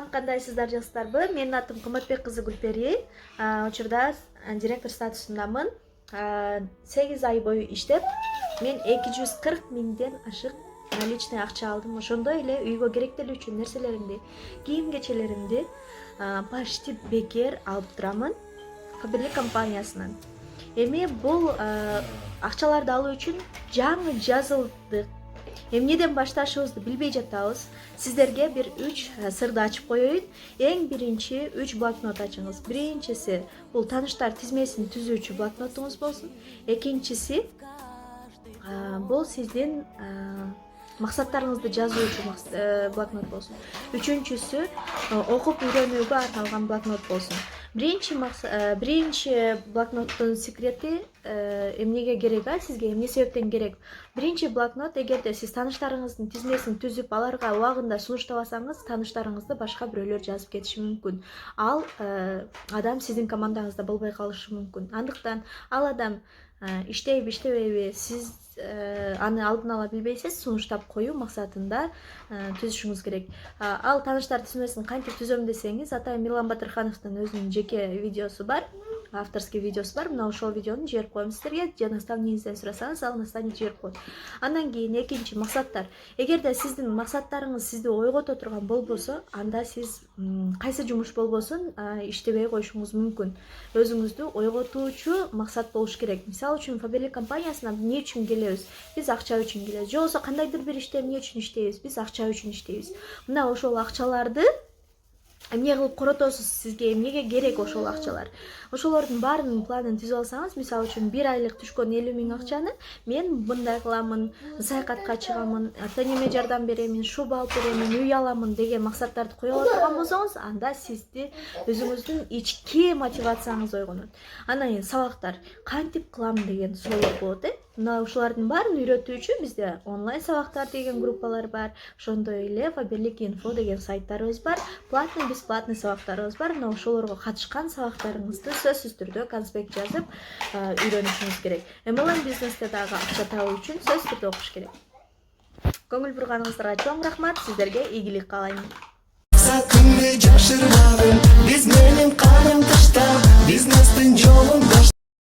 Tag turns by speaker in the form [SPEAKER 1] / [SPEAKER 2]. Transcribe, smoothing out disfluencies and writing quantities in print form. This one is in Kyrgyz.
[SPEAKER 1] Салам, кандайсыздар жакшыларбы? Менин атым Кыматбек кызы Гүлпери. Учурда директор статусундамын. 8 ай бою иштеп, мен 240 миңден ашык наличный акча алдым. Ошондой эле үйгө керектелүү үчүн нерселеримди, кийим кечелеримди почти бекер алып турамын Фаберлик компаниясынан. Эми бул акчаларды алуу үчүн жаңы жазылдык. Эмнеден башташыбызды билбей жатабыз. Сиздерге бир 3 сырды ачып коеюн. Эң биринчи 3 блокнот ачыңыз. Биринчиси бул тааныштар тизмесин түзүүчү блокнотуңуз болсун. Экинчиси бул сиздин максаттарыңызды жазуучу блокнот болсун. Үчүнчүсү окуп үйрөнүүгө арналган блокнот болсун. Биринчи блокноттун секрети эмнеге керек, сизге эмне себептен керек? Биринчи блокнот, эгерде сиз тааныштарыңыздын тизмесин түзүп, аларга убагында сунуштабасаңыз, тааныштарыңызды башка бирөөлөр жазып кетиши мүмкүн. Ал адам сиздин командаңызда болбой калышы мүмкүн. Андыктан ал адам иштейби, иштебейби, сиз аны алдын ала билбейсиз, сунуштап коюу максатында түзүшүңүз керек. Ал тааныштар тизмесин кантип түзөм десеңиз, Атайын Мирлан Батырхановдун өзүнүн жеке видеосу бар, авторский видеосу бар. Мына ошол видеону жиберип коем сиздерге. Же наставнигиңизден сурасаңыз, ал наставник жиберип коет. Андан кийин экинчи максаттар. Эгерде сиздин максаттарыңыз сизди ойгото турган болбосо, анда сиз кайсы жумуш болбосун иштебей коюшуңуз мүмкүн. Өзүңүздү ойготуучу максат болуш керек. Мисалы үчүн Фаберлик компаниясына эмне үчүн келебиз? Биз акча үчүн келебиз. Же болбосо кандайдыр бир иште эмне үчүн иштейбиз? Биз акча үчүн иштейбиз. Мына ошол акчаларды эмне кылып коротосуз, сизге эмнеге керек ошол акчалар? Ошолордун баарынын планын түзүп алсаңыз, мисалы үчүн 1 айлык түшкөн 50 миң акчаны мен мындай кыламын, саякатка чыгамын, ата-энеме жардам беремин, шуба алып беремин, үй аламын деген максаттарды кое ала турган болсоңуз, анда сизди өзүңүздүн ички мотивацияңыз ойгонот. Андан кийин сабактар кантип кылам деген суроолор болот, Мына ушулардын баарын үйрөтүүчү бизде онлайн сабактар деген группалар бар. Ошондой эле Фаберлик инфо деген сайттарыбыз бар. Платный, бесплатный сабактарыбыз бар. Мына ошолорго катышкан сабактарыңызды сөзсүз түрдө конспект жазып үйрөнүшүңүз керек. MLM бизнесте дагы акча табуу үчүн сөзсүз түрдө окуш керек. Көңүл бурганыңыздарга чоң рахмат. Сиздерге ийгилик каалайм.
[SPEAKER 2] Sakın bir caşırmadın, biz benim kanım taşta, biz